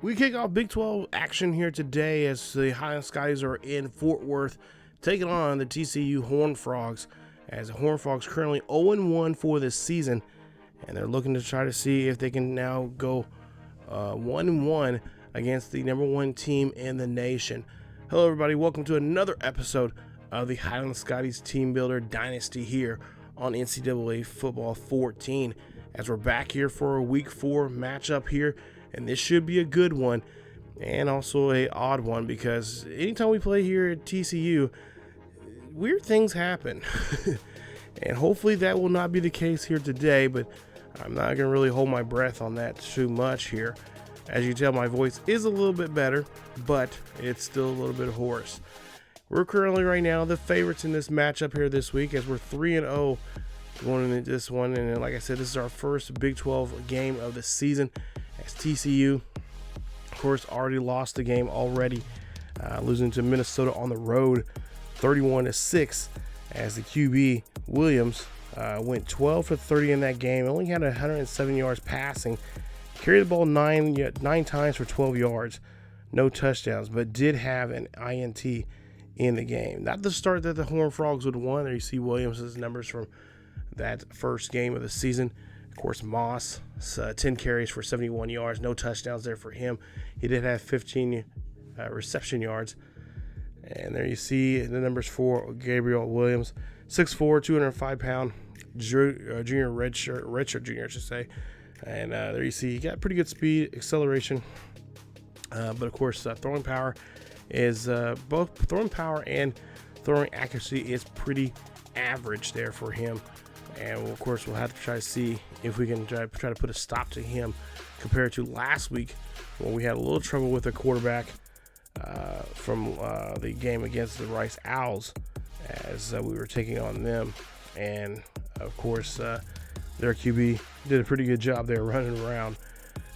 We kick off Big 12 action here today as the Highland Scotties are in Fort Worth taking on the TCU Horn Frogs, as the Horn Frogs currently 0-1 for this season, and they're looking to try to see if they can now go 1-1 against the number one team in the nation. Hello everybody, welcome to another episode of the Highland Scotties Teambuilder Dynasty here on NCAA Football 14, as we're back here for a Week 4 matchup here. And this should be a good one, and also a odd one, because anytime we play here at TCU, weird things happen. And hopefully that will not be the case here today, but I'm not going to really hold my breath on that too much here. As you can tell, my voice is a little bit better, but it's still a little bit hoarse. We're currently right now the favorites in this matchup here this week, as we're 3-0 going into this one. And like I said, this is our first Big 12 game of the season, as TCU, of course, already lost the game already, losing to Minnesota on the road 31-6, as the QB Williams went 12 for 30 in that game, only had 107 yards passing, carried the ball nine times for 12 yards, no touchdowns, but did have an INT in the game. Not the start that the Horn Frogs would have won. There you see Williams' numbers from that first game of the season. Of course, Moss, 10 carries for 71 yards, no touchdowns there for him. He did have 15 reception yards. And there you see the numbers for Gabriel Williams, 6'4", 205-pound junior, redshirt junior, I should say. And there you see he got pretty good speed, acceleration. But of course, throwing power is both throwing power and throwing accuracy is pretty average there for him. And of course, we'll have to try to see if we can try to put a stop to him, compared to last week when we had a little trouble with the quarterback from the game against the Rice Owls, as we were taking on them. And of course, their QB did a pretty good job there running around.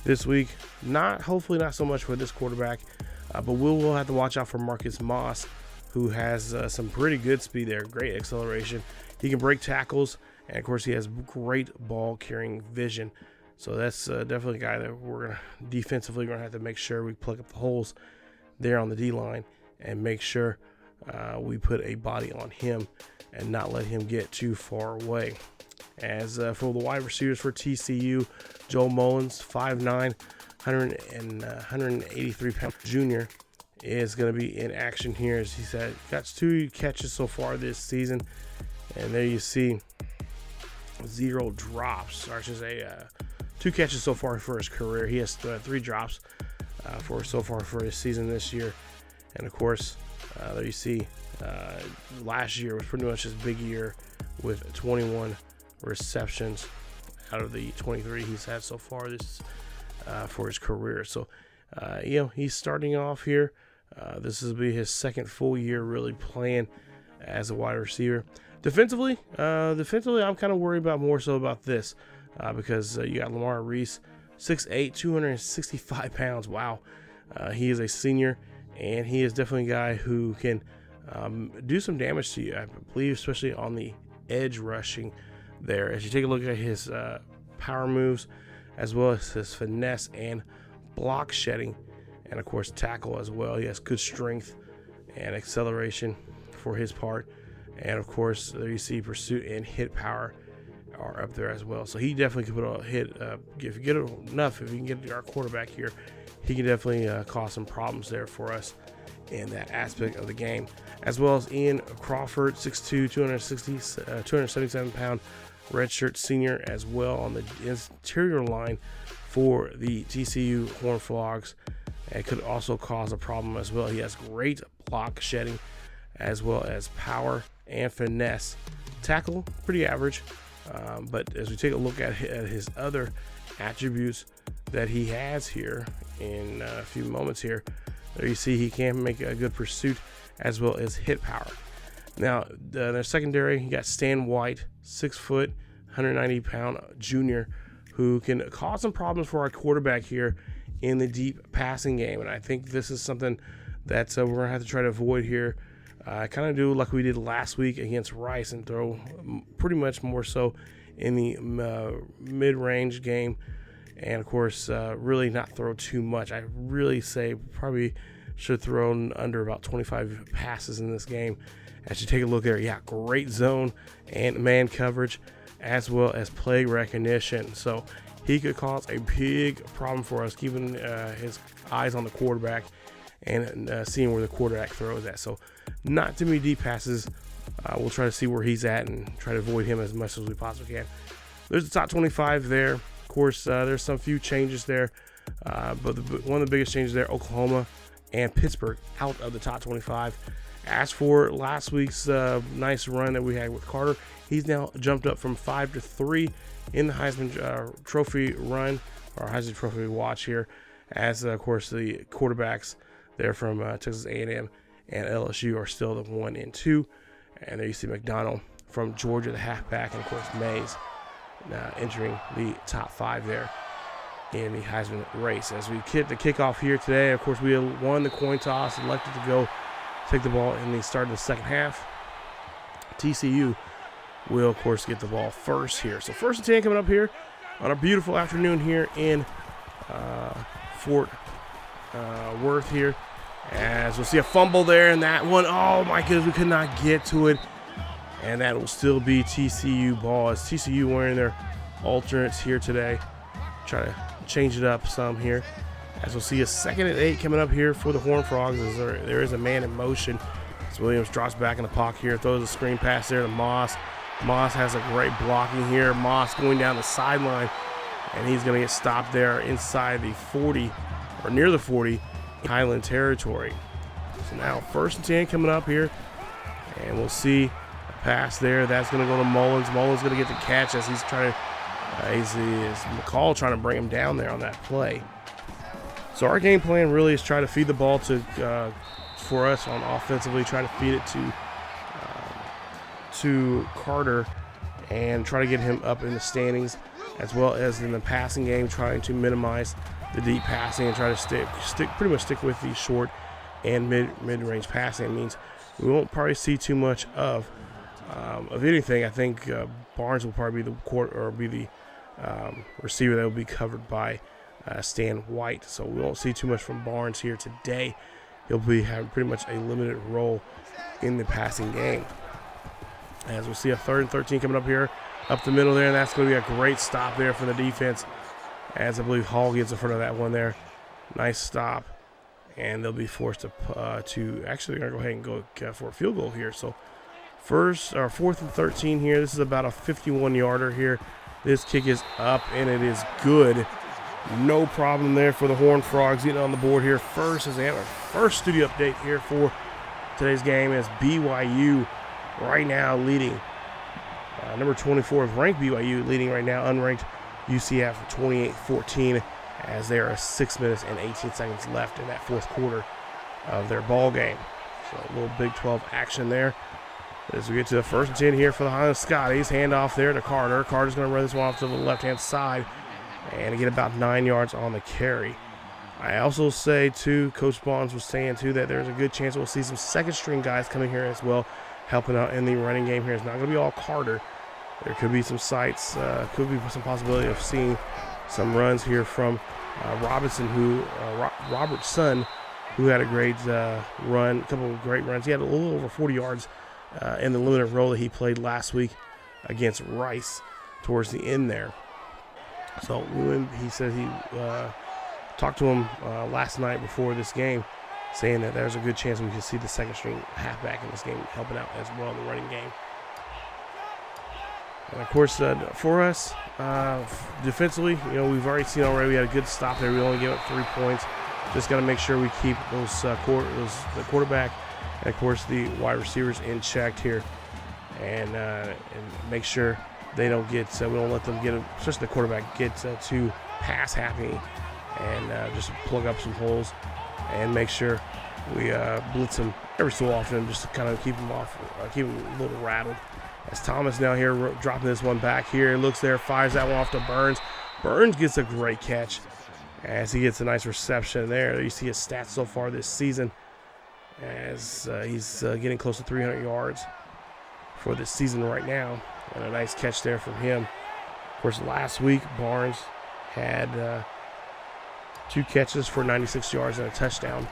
This week, hopefully not so much for this quarterback, but we'll have to watch out for Marcus Moss, who has some pretty good speed there, great acceleration. He can break tackles, and of course he has great ball carrying vision. So that's definitely a guy that we're defensively going to have to make sure we plug up the holes there on the D-line and make sure we put a body on him and not let him get too far away. As for the wide receivers for TCU, Joel Mullins, 5'9", 183-pound junior, is going to be in action here. As he said, got 2 catches so far this season, and there you see 0 drops, or I should say 2 catches so far for his career. He has 3 drops so far for his season this year. And of course, there you see last year was pretty much his big year with 21 receptions out of the 23 he's had so far this for his career. So he's starting off here. This will be his second full year really playing as a wide receiver. Defensively, I'm kind of worried more so about this because you got Lamar Reese, 6'8", 265 pounds. Wow. He is a senior, and he is definitely a guy who can do some damage to you, I believe, especially on the edge rushing there. As you take a look at his power moves, as well as his finesse and block shedding, and of course tackle as well. He has good strength and acceleration for his part. And of course, there you see pursuit and hit power are up there as well. So he definitely can put a hit. If you get enough, if you can get our quarterback here, he can definitely cause some problems there for us in that aspect of the game. As well as Ian Crawford, 6'2", 277-pound redshirt senior, as well on the interior line for the TCU Horn Frogs. It could also cause a problem as well. He has great block shedding, as well as power and finesse. Tackle, pretty average, but as we take a look at his other attributes that he has here in a few moments here, there you see he can make a good pursuit as well as hit power. Now, their secondary, you got Stan White, 6 foot, 190-pound junior, who can cause some problems for our quarterback here in the deep passing game. And I think this is something that we're going to have to try to avoid here. Kind of do like we did last week against Rice and throw pretty much more so in the mid-range game and of course really not throw too much. I really say probably should have thrown under about 25 passes in this game. As you take a look there, yeah, great zone and man coverage as well as play recognition. So he could cause a big problem for us, keeping his eyes on the quarterback and seeing where the quarterback throws at. So not too many deep passes. We'll try to see where he's at and try to avoid him as much as we possibly can. There's the top 25 there. Of course, there's some few changes there, but one of the biggest changes there, Oklahoma and Pittsburgh out of the top 25. As for last week's nice run that we had with Carter, he's now jumped up from 5 to 3 in the Heisman Trophy run, or Heisman Trophy watch here, as of course the quarterbacks there from Texas A&M and LSU are still the 1 and 2. And there you see McDonald from Georgia, the halfback, and of course Mays entering the top 5 there in the Heisman race. As we get the kickoff here today, of course we won the coin toss, elected to go take the ball in the start of the second half. TCU will of course get the ball first here. So 1st and 10 coming up here on a beautiful afternoon here in Fort Worth here. As we'll see a fumble there, and that one, oh my goodness, we could not get to it. And that will still be TCU ball, as TCU wearing their alternates here today. Try to change it up some here. As we'll see a 2nd and 8 coming up here for the Horn Frogs, as there is a man in motion. As Williams drops back in the pocket here, throws a screen pass there to Moss. Moss has a great blocking here. Moss going down the sideline, and he's going to get stopped there inside the 40, or near the 40, Highland territory. So now 1st and 10 coming up here, and we'll see a pass there. That's going to go to Mullins. Mullins going to get the catch as he's trying to, is McCall trying to bring him down there on that play. So our game plan really is try to feed the ball to for us on offensively, try to feed it to Carter and try to get him up in the standings, as well as in the passing game, trying to minimize the deep passing and try to pretty much stick with the short and mid-range passing. It means we won't probably see too much of anything. I think Barnes will probably be the receiver that will be covered by Stan White. So we won't see too much from Barnes here today. He'll be having pretty much a limited role in the passing game. As we'll see a 3rd and 13 coming up here, up the middle there, and that's going to be a great stop there from the defense. As I believe Hall gets in front of that one there. Nice stop. And they'll be forced to actually they're going to go ahead and go for a field goal here. So 4th and 13 here. This is about a 51-yarder here. This kick is up, and it is good. No problem there for the Horn Frogs getting on the board here first, as they have our first studio update here for today's game, as BYU right now leading. Number 24 is ranked BYU, leading right now unranked UCF 28-14, as there are 6 minutes and 18 seconds left in that 4th quarter of their ball game. So a little Big 12 action there. As we get to the 1st and 10 here for the Highland Scotties, handoff there to Carter. Carter's going to run this one off to the left-hand side and get about 9 yards on the carry. I also say, too, Coach Bonds was saying, too, that there's a good chance we'll see some second-string guys coming here as well, helping out in the running game here. It's not going to be all Carter. There could be some sights, could be some possibility of seeing some runs here from Robertson, Robertson, who had a great run, a couple of great runs. He had a little over 40 yards in the limited role that he played last week against Rice towards the end there. So he said he talked to him last night before this game, saying that there's a good chance we could see the second-string halfback in this game helping out as well in the running game. And of course, for us, defensively, we've already seen already we had a good stop there. We only gave up 3 points. Just got to make sure we keep the quarterback and, of course, the wide receivers in check here, and make sure they don't get. We don't let them get, especially the quarterback, get too pass happy, and just plug up some holes and make sure we blitz them every so often, just to kind of keep them off, keep them a little rattled. As Thomas now here dropping this one back here, looks there, fires that one off to Burns. Burns gets a great catch as he gets a nice reception there. You see his stats so far this season, as he's getting close to 300 yards for this season right now, and a nice catch there from him. Of course, last week Barnes had 2 catches for 96 yards and a touchdown.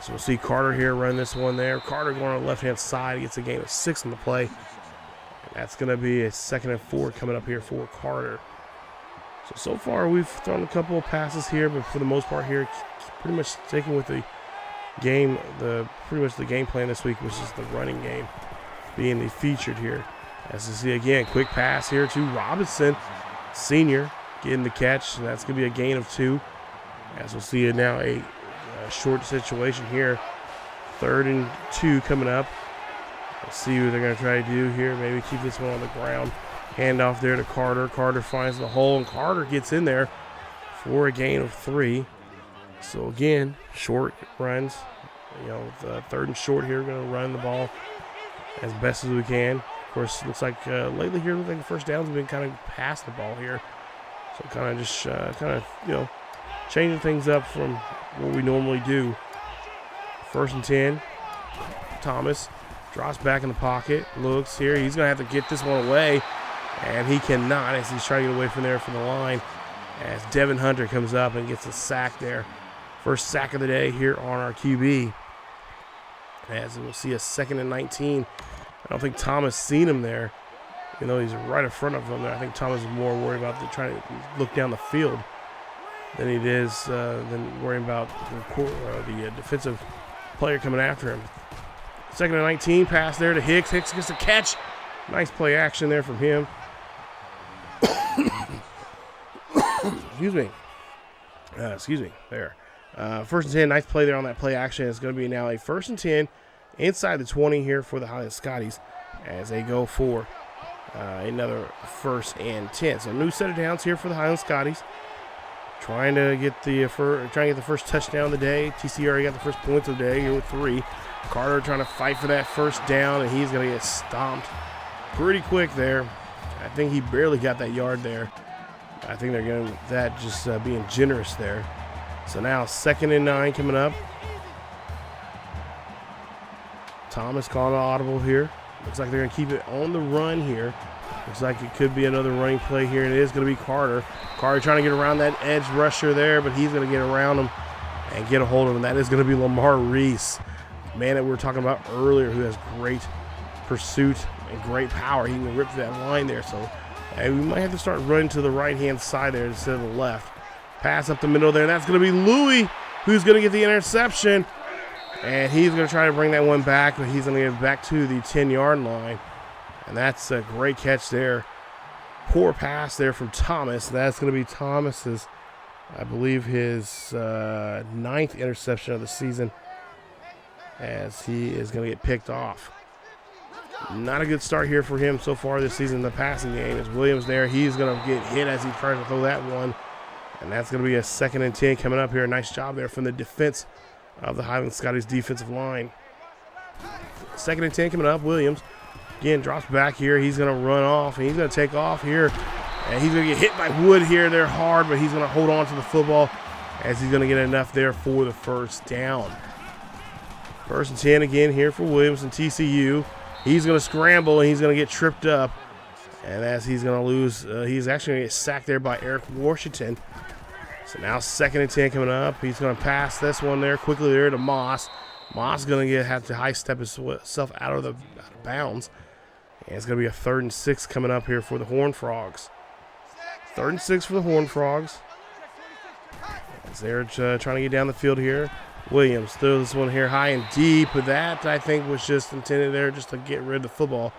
So we'll see Carter here run this one there. Carter going on the left-hand side. He gets a gain of 6 on the play. And that's going to be a 2nd and 4 coming up here for Carter. So far we've thrown a couple of passes here, but for the most part here, pretty much sticking with the game, pretty much the game plan this week, which is the running game being the featured here. As you see again, quick pass here to Robinson, senior, getting the catch, and that's going to be a gain of 2. As we'll see it now, a short situation here. 3rd and 2 coming up. Let's see what they're going to try to do here. Maybe keep this one on the ground. Hand off there to Carter. Carter finds the hole, and Carter gets in there for a gain of 3. So again, short runs. You know, the 3rd and short here. We're going to run the ball as best as we can. Of course, it looks like lately here, looks like the first downs have been kind of past the ball here. So kind of just you know, changing things up from what we normally do. 1st and 10. Thomas drops back in the pocket. Looks here. He's going to have to get this one away. And he cannot as he's trying to get away from there from the line. As Devin Hunter comes up and gets a sack there. First sack of the day here on our QB. As we'll see a 2nd and 19. I don't think Thomas seen him there. You know, he's right in front of him there. I think Thomas is more worried about trying to look down the field than he is than worrying about the defensive player coming after him. 2nd and 19, pass there to Hicks. Hicks gets a catch. Nice play action there from him. Excuse me. There. 1st and 10, nice play there on that play action. It's going to be now a 1st and 10 inside the 20 here for the Highland Scotties as they go for another 1st and 10. So new set of downs here for the Highland Scotties. Trying to get the first touchdown of the day. TCU already got the first points of the day here with 3. Carter trying to fight for that 1st down, and he's going to get stomped pretty quick there. I think he barely got that yard there. I think they're going to that just being generous there. So now 2nd and 9 coming up. Thomas calling an audible here. Looks like they're going to keep it on the run here. Looks like it could be another running play here, and it is going to be Carter. Carter trying to get around that edge rusher there, but he's going to get around him and get a hold of him. That is going to be Lamar Reese, man that we were talking about earlier, who has great pursuit and great power. He can rip that line there, so we might have to start running to the right-hand side there instead of the left. Pass up the middle there, and that's going to be Louis, who's going to get the interception. And he's going to try to bring that one back, but he's going to get it back to the 10-yard line. And that's a great catch there. Poor pass there from Thomas. That's going to be Thomas's, I believe, his 9th interception of the season, as he is going to get picked off. Not a good start here for him so far this season in the passing game. As Williams there, he's going to get hit as he tries to throw that one. And that's going to be a 2nd and 10 coming up here. Nice job there from the defense of the Highland Scotties defensive line. 2nd and 10 coming up. Williams again drops back here. He's going to run off, and he's going to take off here. And he's going to get hit by Wood here. They're hard, but he's going to hold on to the football as he's going to get enough there for the 1st down. 1st and 10 again here for Williams and TCU. He's going to scramble, and he's going to get tripped up. And as he's going to lose, he's actually going to get sacked there by Eric Washington. So now 2nd and 10 coming up. He's going to pass this one there quickly there to Moss. Moss is going to have to high step himself out of bounds. And it's going to be a 3rd and 6 coming up here for the Horn Frogs. 3rd and 6 for the Horn Frogs. As they're trying to get down the field here. Williams throws this one here high and deep, but that I think was just intended there just to get rid of the football,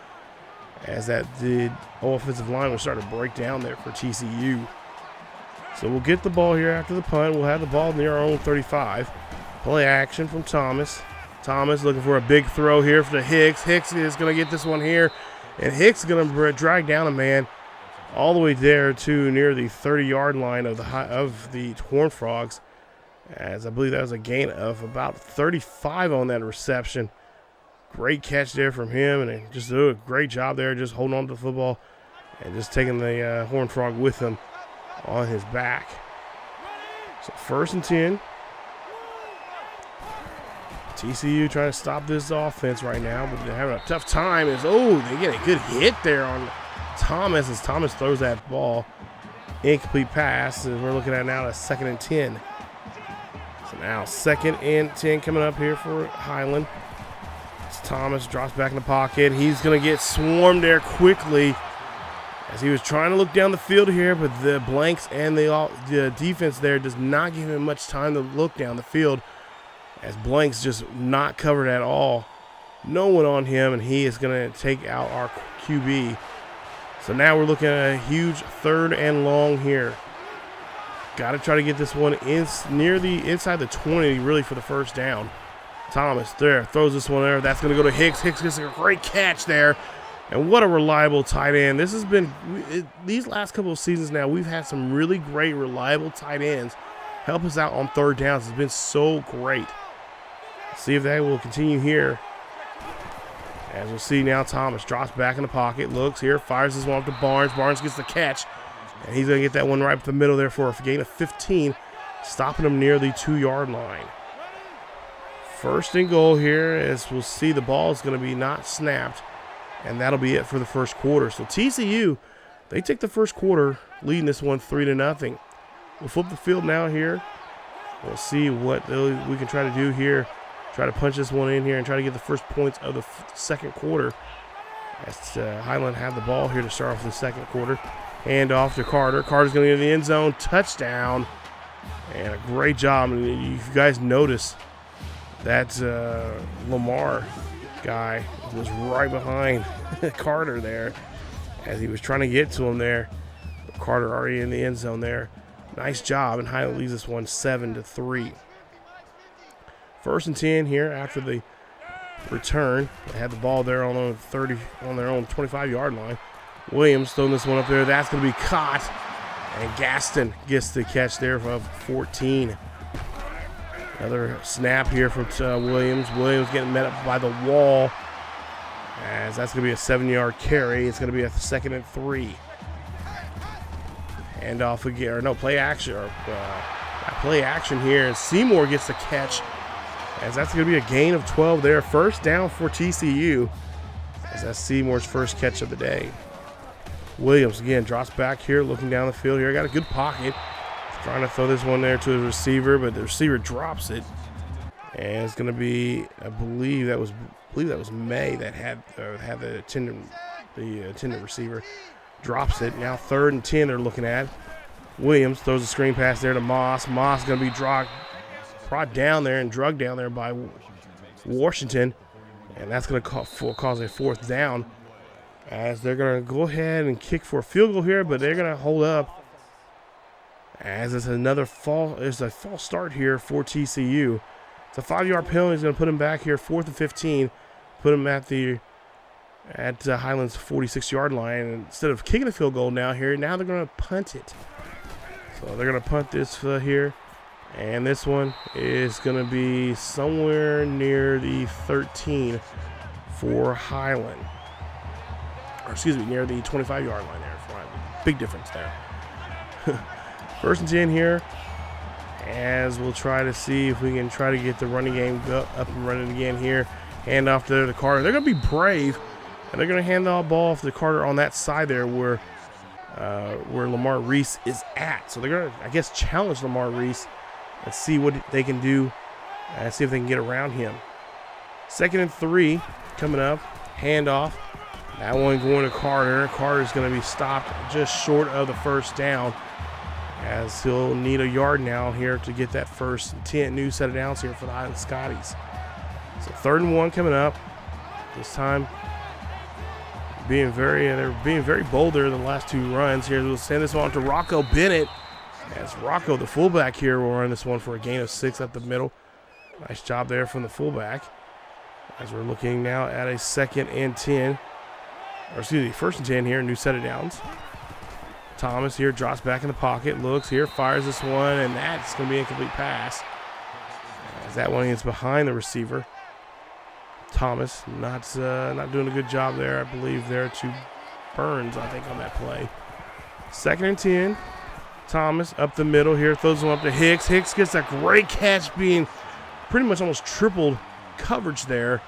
as that the offensive line was starting to break down there for TCU. So we'll get the ball here after the punt. We'll have the ball near our own 35. Play action from Thomas. Thomas looking for a big throw here for the Hicks. Hicks is going to get this one here, and Hicks is going to drag down a man all the way there to near the 30-yard line of the Horn Frogs, as I believe that was a gain of about 35 on that reception. Great catch there from him, and just do a great job there just holding on to the football and just taking the Horn Frog with him on his back. So 1st and 10. TCU trying to stop this offense right now, but they're having a tough time. They get a good hit there on Thomas as Thomas throws that ball. incomplete pass, and we're looking at now a 2nd and 10. So now 2nd and 10 coming up here for Highland. Thomas drops back in the pocket. He's going to get swarmed there quickly as he was trying to look down the field here, but the blanks and the defense there does not give him much time to look down the field, as blanks just not covered at all. No one on him, and he is going to take out our QB. So now we're looking at a huge 3rd and long here. Got to try to get this one inside the 20 really for the first down. Thomas there throws this one there. That's going to go to Hicks. Hicks gets a great catch there. And what a reliable tight end. This has been these last couple of seasons now, we've had some really great reliable tight ends help us out on 3rd downs. It's been so great. See if that will continue here. As we'll see now, Thomas drops back in the pocket, looks here, fires this one off to Barnes. Barnes gets the catch, and he's going to get that one right up the middle there for a gain of 15, stopping him near the 2-yard line. 1st and goal here, as we'll see the ball is going to be not snapped, and that'll be it for the first quarter. So TCU, they take the first quarter, leading this one 3-0. We'll flip the field now here. We'll see what we can try to do here. Try to punch this one in here and try to get the first points of the second quarter. As Highland have the ball here to start off the second quarter. Hand off to Carter. Carter's going to get in the end zone. Touchdown. And a great job. And you guys notice that Lamar guy was right behind Carter there as he was trying to get to him there. But Carter already in the end zone there. Nice job. And Highland leads this one 7-3. 1st and 10 here after the return. They had the ball there on their own 25-yard line. Williams throwing this one up there. That's going to be caught. And Gaston gets the catch there of 14. Another snap here from Williams. Williams getting met up by the wall. As that's going to be a 7-yard carry. It's going to be a 2nd and 3. And off again, or no, play action. Play action here. And Seymour gets the catch. As that's going to be a gain of 12 there. 1st down for TCU. As that's Seymour's first catch of the day. Williams again drops back here, looking down the field here. Got a good pocket. Trying to throw this one there to the receiver, but the receiver drops it. And it's going to be, I believe that was May that had the attendant receiver. Drops it. Now 3rd and 10 they're looking at. Williams throws a screen pass there to Moss. Moss going to be brought down there and drugged down there by Washington. And that's going to cause a 4th down. As they're going to go ahead and kick for a field goal here, but they're going to hold up. As it's a false start here for TCU. It's a 5-yard penalty. He's going to put him back here, 4th and 15. Put him at Highland's 46-yard line. And instead of kicking a field goal now they're going to punt it. So they're going to punt this here. And this one is going to be somewhere near the 13 for Highland. Or excuse me, near the 25-yard line there for Highland. Big difference there. 1st and 10 here, as we'll try to see if we can try to get the running game up and running again here. Hand off to the Carter. They're going to be brave, and they're going to hand the ball off to Carter on that side there where Lamar Reese is at. So they're going to, I guess, challenge Lamar Reese and see what they can do and see if they can get around him. 2nd and 3 coming up. Hand off. That one going to Carter. Carter's going to be stopped just short of the 1st down, as he'll need a yard now here to get that 1st and 10 new set of downs here for the Highland Scotties. So 3rd and 1 coming up. This time they're being very bold there in the last 2 runs here. We'll send this one to Rocco Bennett. As Rocco, the fullback here, will run this one for a gain of 6 up the middle. Nice job there from the fullback. As we're looking now at a 2nd and 10. Or excuse me, 1st and 10 here, new set of downs. Thomas here drops back in the pocket, looks here, fires this one, and that's going to be an incomplete pass. As that one gets behind the receiver. Thomas not doing a good job there, I believe, there to Burns, I think, on that play. 2nd and 10. Thomas up the middle here, throws one up to Hicks. Hicks gets a great catch, being pretty much almost tripled coverage there.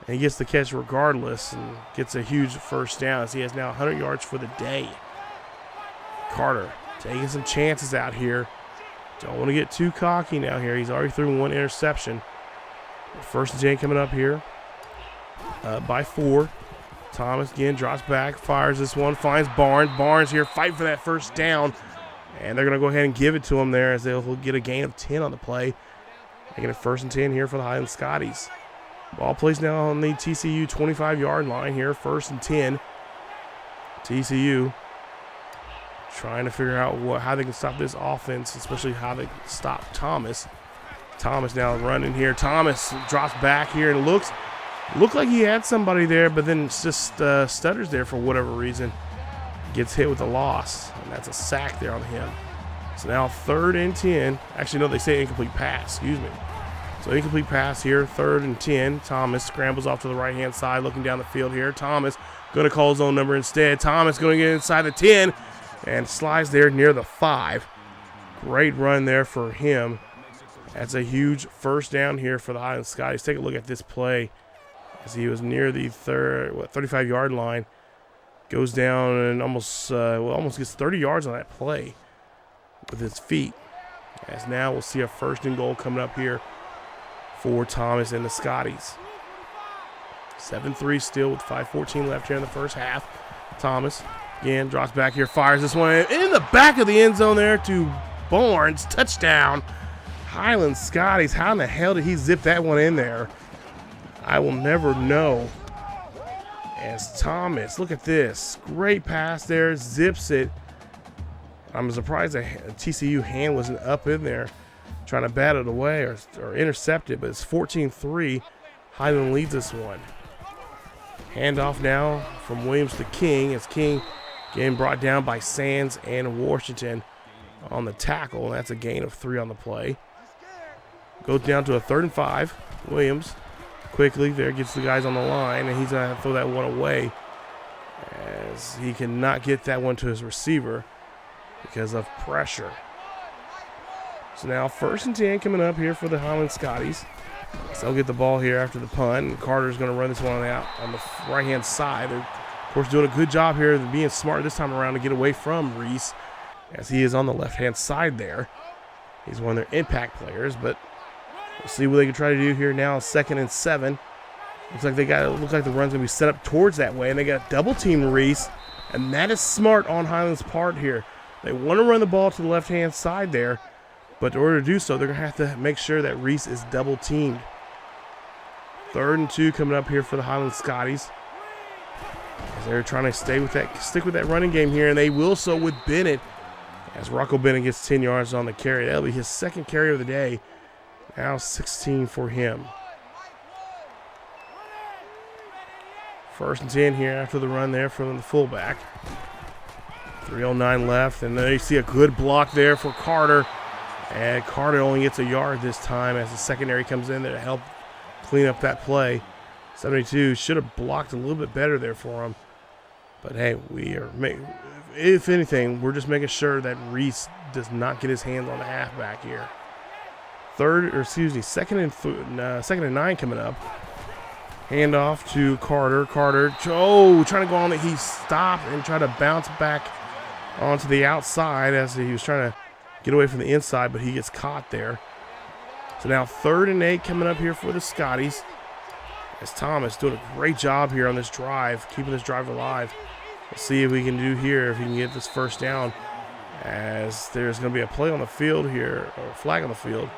And he gets the catch regardless and gets a huge 1st down, as he has now 100 yards for the day. Carter taking some chances out here. Don't want to get too cocky now here. He's already threw one interception. First and 10 coming up here by 4. Thomas again drops back, fires this one, finds Barnes. Barnes here fighting for that first down. And they're going to go ahead and give it to him there as they'll get a gain of 10 on the play. Making it first and 10 here for the Highland Scotties. Ball plays now on the TCU 25-yard line here, first and 10. TCU trying to figure out how they can stop this offense, especially how they can stop Thomas. Thomas now running here. Thomas drops back here and looked like he had somebody there, but then just stutters there for whatever reason. Gets hit with a loss, and that's a sack there on him. So now 3rd and 10. Actually, no, they say incomplete pass. Excuse me. So incomplete pass here, 3rd and 10. Thomas scrambles off to the right-hand side, looking down the field here. Thomas going to call his own number instead. Thomas going to get inside the 10 and slides there near the 5. Great run there for him. That's a huge first down here for the Highland Scotties. Take a look at this play as he was near the 35-yard line. Goes down and almost gets 30 yards on that play with his feet. As now we'll see a 1st and goal coming up here for Thomas and the Scotties. 7-3 still with 5:14 left here in the first half. Thomas again drops back here, fires this one in the back of the end zone there to Barnes. Touchdown. Highland Scotties. How in the hell did he zip that one in there? I will never know. As Thomas, look at this. Great pass there, zips it. I'm surprised that TCU hand wasn't up in there trying to bat it away or intercept it, but it's 14-3. Highland leads this one. Handoff now from Williams to King as King getting brought down by Sands and Washington on the tackle, and that's a gain of 3 on the play. Goes down to a 3rd and 5. Williams quickly there gets the guys on the line, and he's going to throw that one away as he cannot get that one to his receiver because of pressure. So now 1st and 10 coming up here for the Highland Scotties. So they'll get the ball here after the punt, and Carter's going to run this one out on the right-hand side. They're, of course, doing a good job here of being smart this time around to get away from Reese as he is on the left-hand side there. He's one of their impact players, but we'll see what they can try to do here now. 2nd and 7. Looks like the run's gonna be set up towards that way, and they got double team Reese, and that is smart on Highland's part here. They want to run the ball to the left-hand side there, but in order to do so, they're gonna have to make sure that Reese is double teamed. 3rd and 2 coming up here for the Highland Scotties. As they're trying to stick with that running game here, and they will so with Bennett. As Rocco Bennett gets 10 yards on the carry. That'll be his 2nd carry of the day. Now 16 for him. 1st and 10 here after the run there from the fullback. 3:09 left, and then you see a good block there for Carter. And Carter only gets a yard this time as the secondary comes in there to help clean up that play. 72 should have blocked a little bit better there for him. But hey, if anything, we're just making sure that Reese does not get his hands on the halfback here. 2nd and 9 coming up. Handoff to Carter. Carter, trying to go on it. He stopped and tried to bounce back onto the outside as he was trying to get away from the inside, but he gets caught there. So now 3rd and 8 coming up here for the Scotties. As Thomas doing a great job here on this drive, keeping this drive alive. We'll see if we can do here, if he can get this first down, as there's going to be a play on the field here, or a flag on the field.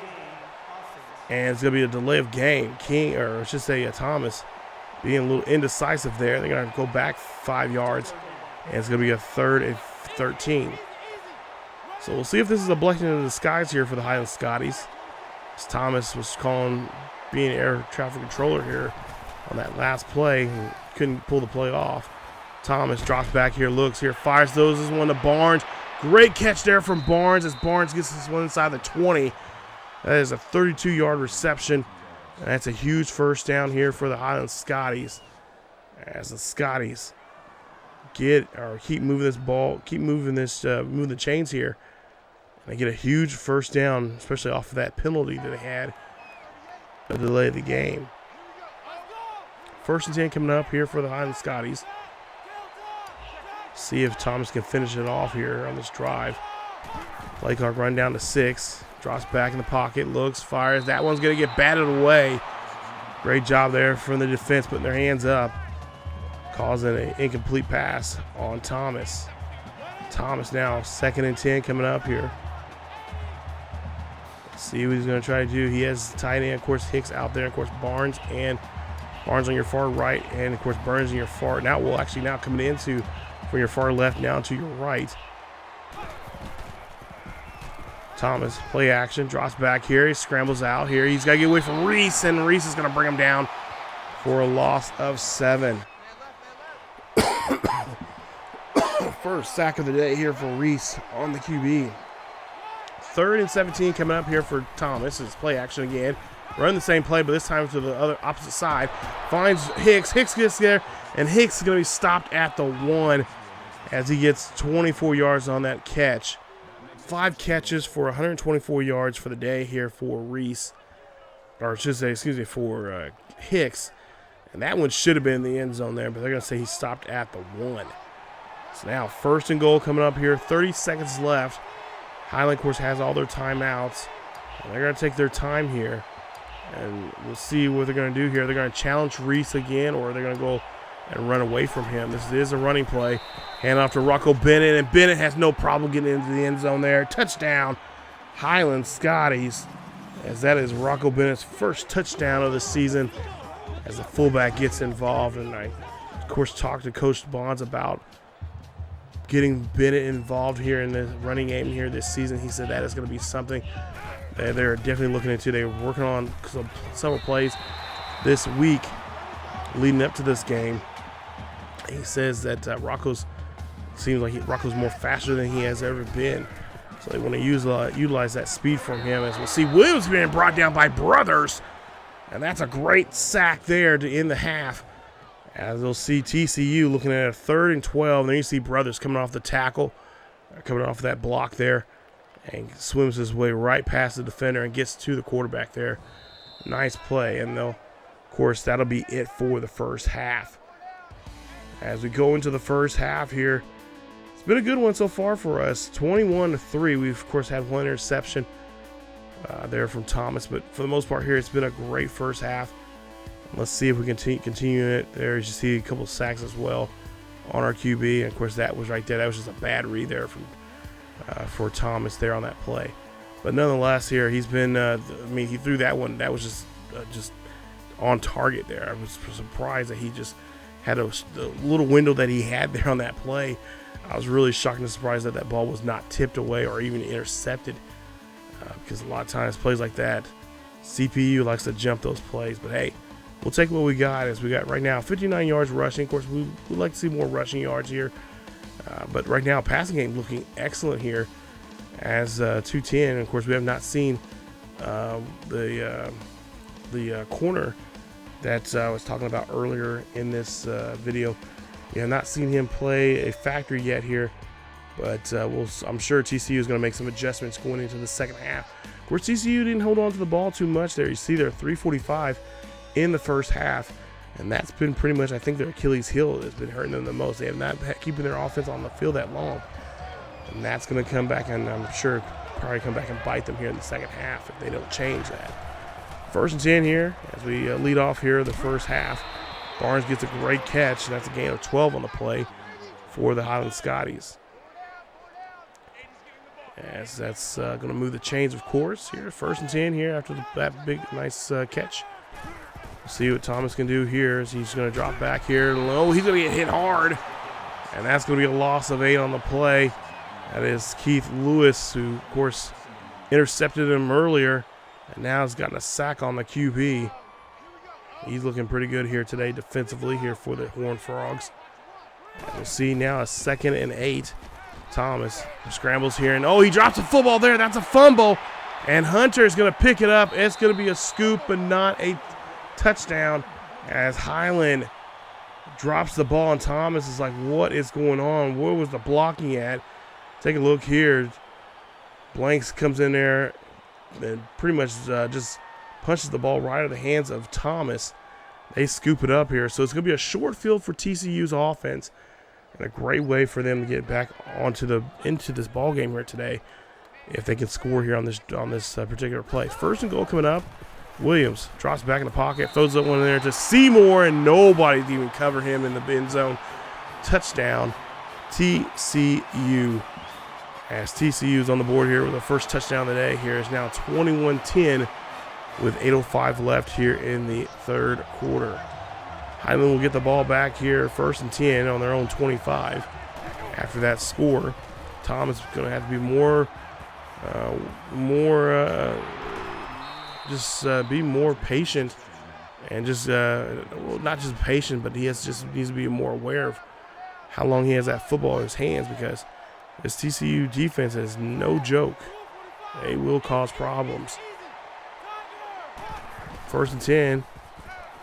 And it's going to be a delay of game. Thomas being a little indecisive there. They're going to go back 5 yards, and it's going to be a 3rd and 13. So we'll see if this is a blessing in disguise here for the Highland Scotties. As Thomas was being air traffic controller here on that last play and couldn't pull the play off. Thomas drops back here, looks here, fires those. This one to Barnes. Great catch there from Barnes as Barnes gets this one inside the 20. That is a 32-yard reception. And that's a huge first down here for the Highland Scotties. As the Scotties keep moving this ball, moving the chains here. And they get a huge first down, especially off of that penalty that they had to delay the game. 1st and 10 coming up here for the Highland Scotties. See if Thomas can finish it off here on this drive. Play clock run down to 6. Drops back in the pocket, looks, fires. That one's going to get batted away. Great job there from the defense putting their hands up, causing an incomplete pass on Thomas. Thomas now 2nd and 10 coming up here. Let's see what he's going to try to do. He has tight end, of course, Hicks out there. Of course, Barnes on your far right, and of course Burns on your far. Now we'll actually now coming into from your far left now to your right. Thomas, play action, drops back here. He scrambles out here. He's got to get away from Reese, and Reese is going to bring him down for a loss of 7. First sack of the day here for Reese on the QB. 3rd and 17 coming up here for Thomas. It's play action again. Run the same play, but this time to the other opposite side. Finds Hicks. Hicks gets there, and Hicks is going to be stopped at the 1 as he gets 24 yards on that catch. 5 catches for 124 yards for the day here for Reese, or I should say, excuse me, for Hicks. And that one should have been in the end zone there, but they're going to say he stopped at the 1. So now 1st and goal coming up here, 30 seconds left. Highland, of course, has all their timeouts. And they're going to take their time here, and we'll see what they're going to do here. They're going to challenge Reese again, or they're going to go and run away from him. This is a running play. Hand off to Rocco Bennett, and Bennett has no problem getting into the end zone there. Touchdown, Highland Scotties, as that is Rocco Bennett's first touchdown of the season as the fullback gets involved. And I, of course, talked to Coach Bonds about getting Bennett involved here in the running game here this season. He said that is going to be something that they're definitely looking into. They're working on several plays this week leading up to this game. He says that Rocco's more faster than he has ever been, so they want to utilize that speed from him. As we'll see, Williams being brought down by Brothers, and that's a great sack there to end the half. As we'll see TCU looking at a 3rd and 12, and then you see Brothers coming off the tackle, coming off that block there, and swims his way right past the defender and gets to the quarterback there. Nice play, and of course that'll be it for the first half. As we go into the first half here, it's been a good one so far for us. 21-3. We've, of course, had 1 interception there from Thomas, but for the most part here, it's been a great first half. Let's see if we continue it. There you see a couple of sacks as well on our QB, and of course that was right there. That was just a bad read there from for Thomas there on that play. But nonetheless, here he's been. He threw that one. That was just on target there. I was surprised that he just had a little window that he had there on that play. I was really shocked and surprised that that ball was not tipped away or even intercepted, because a lot of times plays like that, CPU likes to jump those plays. But hey, we'll take what we got. As we got right now 59 yards rushing. Of course, we'd like to see more rushing yards here, but right now passing game looking excellent here as 210. And of course, we have not seen the corner that I was talking about earlier in this video. We have not seen him play a factor yet here, but I'm sure TCU is going to make some adjustments going into the second half. Of course, TCU didn't hold on to the ball too much there. You see they're 3:45 in the first half, and that's been pretty much, I think, their Achilles heel has been hurting them the most. They have not keeping their offense on the field that long, and that's going to come back, and I'm sure probably come back and bite them here in the second half if they don't change that. 1st and 10 here as we lead off here the first half. Barnes gets a great catch, and that's a gain of 12 on the play for the Highland Scotties. As that's going to move the chains, of course, here. 1st and 10 here after that big, nice catch. We'll see what Thomas can do here as he's going to drop back here low. He's going to get hit hard, and that's going to be a loss of 8 on the play. That is Keith Lewis, who, of course, intercepted him earlier, and now has gotten a sack on the QB. He's looking pretty good here today defensively here for the Horn Frogs. And we'll see now a 2nd and 8. Thomas scrambles here, and he drops a football there. That's a fumble, and Hunter is going to pick it up. It's going to be a scoop, but not a touchdown, as Highland drops the ball, and Thomas is like, what is going on? Where was the blocking at? Take a look here. Blanks comes in there and pretty much just punches the ball right out of the hands of Thomas. They scoop it up here. So it's going to be a short field for TCU's offense, and a great way for them to get back into this ball game here today if they can score here on this particular play. First and goal coming up. Williams drops back in the pocket, throws up one in there to Seymour, and nobody can even cover him in the end zone. Touchdown, TCU. As TCU is on the board here with the first touchdown of the day. Here is now 21-10 with 8:05 left here in the third quarter. Highland will get the ball back here, 1st and 10 on their own 25. After that score, Tom is going to have to be be more patient, and just well, not just patient, but he needs to be more aware of how long he has that football in his hands, because this TCU defense is no joke. They will cause problems. 1st and 10.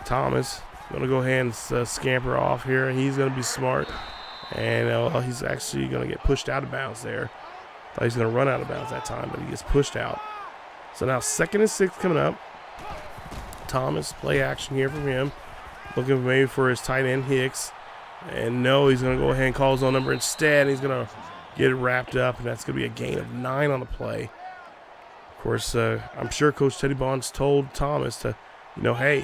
Thomas going to go ahead and scamper off here, and he's going to be smart, and he's actually going to get pushed out of bounds there. Thought he was going to run out of bounds that time, but he gets pushed out. So now 2nd and 6 coming up. Thomas, play action here from him. Looking maybe for his tight end, Hicks. And no, he's going to go ahead and call his own number instead. He's going to get it wrapped up, and that's going to be a gain of 9 on the play. Of course, I'm sure Coach Teddy Bonds told Thomas to, hey,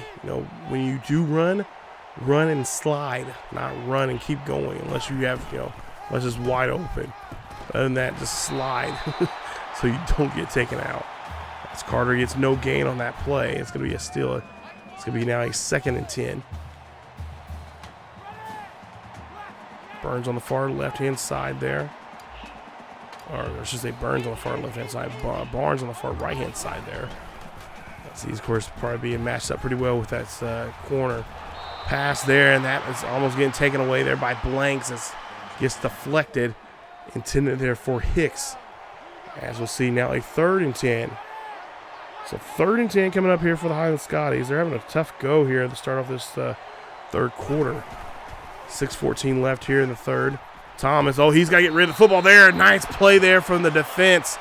when you do run and slide, not run and keep going unless you have, unless it's wide open. Other than that, just slide so you don't get taken out. As Carter gets no gain on that play, it's going to be a steal. It's going to be now a 2nd and 10. Burns on the far left-hand side there. Or I should say Burns on the far left-hand side. Barnes on the far right-hand side there. See, of course, probably being matched up pretty well with that corner pass there, and that is almost getting taken away there by Blanks as gets deflected, intended there for Hicks. As we'll see now, a 3rd and 10. So 3rd and 10 coming up here for the Highland Scotties. They're having a tough go here to start off this third quarter. 6:14 left here in the third. Thomas, he's got to get rid of the football there. Nice play there from the defense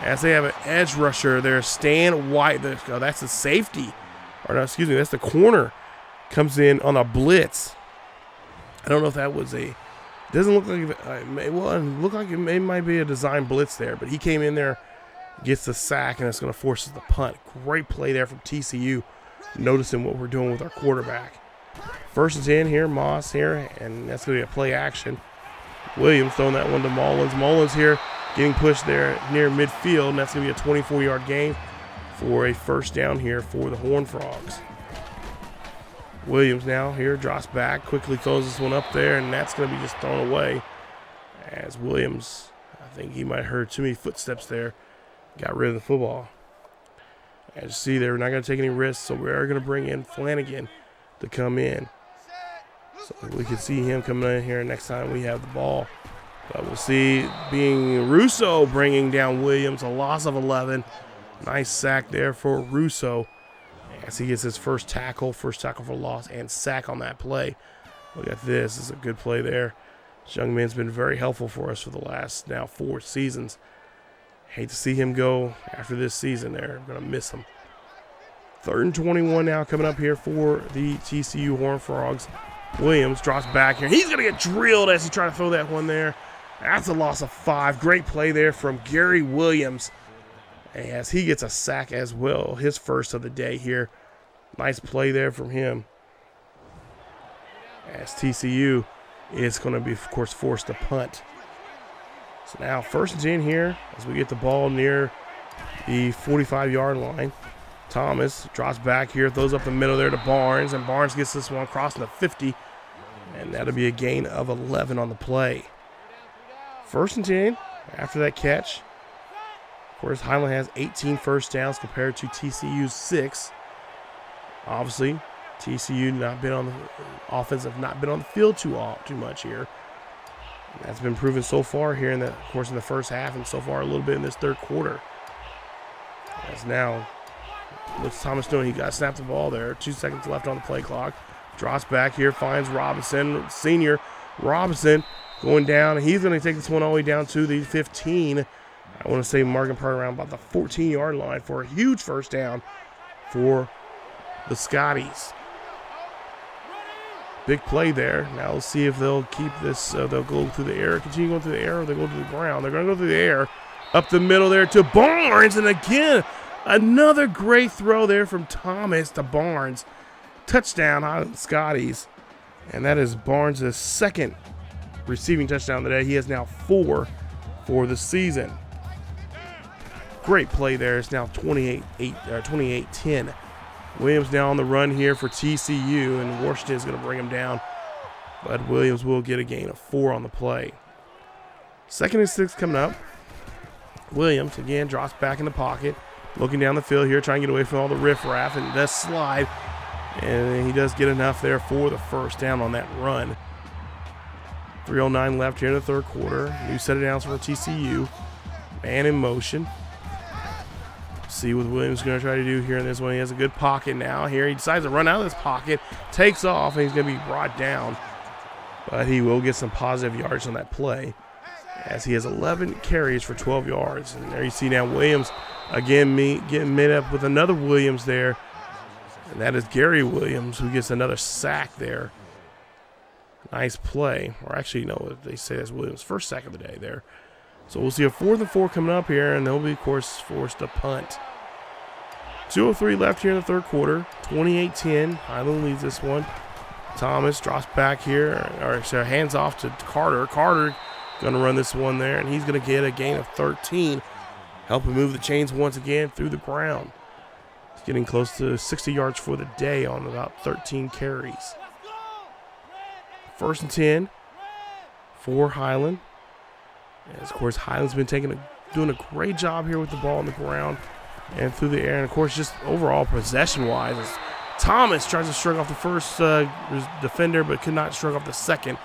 as they have an edge rusher there. Stan White, that's the safety. Or no, excuse me, that's the corner. Comes in on a blitz. I don't know if that was doesn't look like it looked like it might be a design blitz there, but he came in there, gets the sack, and it's going to force us to punt. Great play there from TCU, noticing what we're doing with our quarterback. 1st and 10 here, Moss here, and that's going to be a play action. Williams throwing that one to Mullins. Mullins here getting pushed there near midfield, and that's going to be a 24-yard gain for a 1st down here for the Horn Frogs. Williams now here drops back, quickly throws this one up there, and that's going to be just thrown away. As Williams, I think he might have heard too many footsteps there, got rid of the football. As you see, they're not going to take any risks, so we are going to bring in Flanagan to come in. So we can see him coming in here next time we have the ball. But we'll see being Russo bringing down Williams, a loss of 11. Nice sack there for Russo as he gets his first tackle for loss and sack on that play. Look at this. This is a good play there. This young man's been very helpful for us for the last now 4 seasons. Hate to see him go after this season there. I'm going to miss him. 3rd and 21 now coming up here for the TCU Horn Frogs. Williams drops back here. He's going to get drilled as he tries to throw that one there. That's a loss of 5. Great play there from Gary Williams as he gets a sack as well. His first of the day here. Nice play there from him. As TCU is going to be, of course, forced to punt. So now 1st and 10 here as we get the ball near the 45-yard line. Thomas drops back here, throws up the middle there to Barnes, and Barnes gets this one crossing the 50, and that'll be a gain of 11 on the play. 1st and 10 after that catch. Of course, Highland has 18 first downs compared to TCU's 6. Obviously, TCU not been on the offense, have not been on the field too much here. And that's been proven so far here in the course in the first half, and so far a little bit in this third quarter. As now, what's Thomas doing? He got snapped the ball there. 2 seconds left on the play clock. Drops back here, finds Robinson, senior Robinson going down. He's going to take this one all the way down to the 15. I want to say marking part around about the 14-yard line for a huge first down for the Scotties. Big play there. Now let's see if they'll keep this. They'll go through the air, continue going through the air, or they go to the ground. They're going to go through the air. Up the middle there to Barnes, and again, another great throw there from Thomas to Barnes. Touchdown, Highland Scotties. And that is Barnes' second receiving touchdown today. He has now 4 for the season. Great play there. It's now 28-10. Williams now on the run here for TCU, and Washington is going to bring him down. But Williams will get a gain of 4 on the play. 2nd and 6 coming up. Williams again drops back in the pocket, looking down the field here, trying to get away from all the riffraff, and does slide. And he does get enough there for the first down on that run. 3:09 left here in the 3rd quarter. New set of downs for TCU. Man in motion. See what Williams is going to try to do here in this one. He has a good pocket now. Here he decides to run out of this pocket, takes off, and he's going to be brought down. But he will get some positive yards on that play, as he has 11 carries for 12 yards. And there you see now Williams again getting made up with another Williams there. And that is Gary Williams, who gets another sack there. Nice play. Or actually, no, they say that's Williams' first sack of the day there. So we'll see a 4th and 4 coming up here, and they'll be, of course, forced to punt. 2:03 left here in the 3rd quarter. 28-10. Highland leads this one. Thomas drops back here, or sorry, hands off to Carter. Carter going to run this one there, and he's going to get a gain of 13. Help him move the chains once again through the ground. He's getting close to 60 yards for the day on about 13 carries. 1st and 10 for Highland. As, of course, Highland's been doing a great job here with the ball on the ground and through the air. And, of course, just overall possession-wise, as Thomas tries to shrug off the first defender but could not shrug off the second.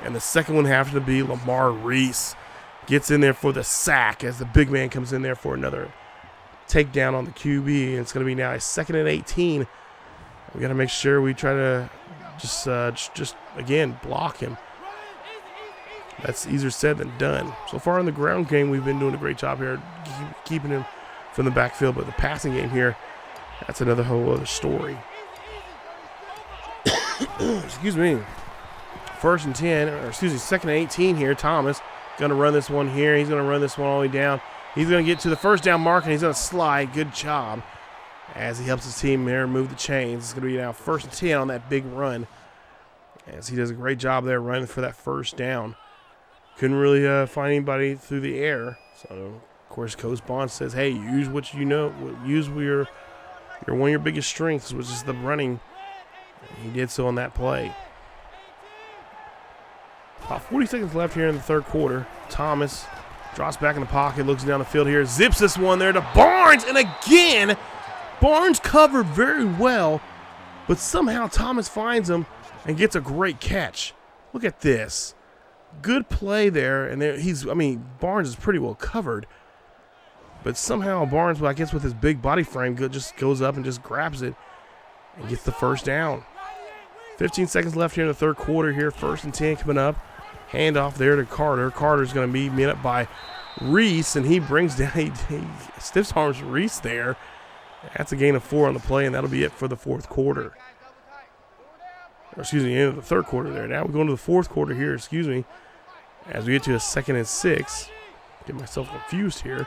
And the second one happens to be Lamar Reese. Gets in there for the sack as the big man comes in there for another takedown on the QB. And it's going to be now a 2nd and 18. We got to make sure we try to just again, block him. That's easier said than done. So far in the ground game, we've been doing a great job here, keeping him from the backfield. But the passing game here, that's another whole other story. Excuse me. 1st and 10, or excuse me, 2nd and 18 here. Thomas going to run this one here. He's going to run this one all the way down. He's going to get to the first down mark, and he's going to slide. Good job as he helps his team there move the chains. It's going to be now 1st and 10 on that big run, as he does a great job there running for that first down. Couldn't really find anybody through the air. So, of course, Coach Bond says, hey, use what you know. Use your one of your biggest strengths, which is the running. And he did so on that play. About 40 seconds left here in the 3rd quarter. Thomas drops back in the pocket, looks down the field here, zips this one there to Barnes. And again, Barnes covered very well, but somehow Thomas finds him and gets a great catch. Look at this. Good play there, and Barnes is pretty well covered, but somehow Barnes, I guess with his big body frame, just goes up and just grabs it and gets the first down. 15 seconds left here in the 3rd quarter here. 1st and 10 coming up. Handoff there to Carter. Carter's going to be met up by Reese, and he brings down, he stiff arms Reese there. That's a gain of 4 on the play, and that'll be it for the 4th quarter. Or excuse me, end of the 3rd quarter there. Now we're going to the 4th quarter here, excuse me, as we get to a 2nd and 6. Get myself confused here.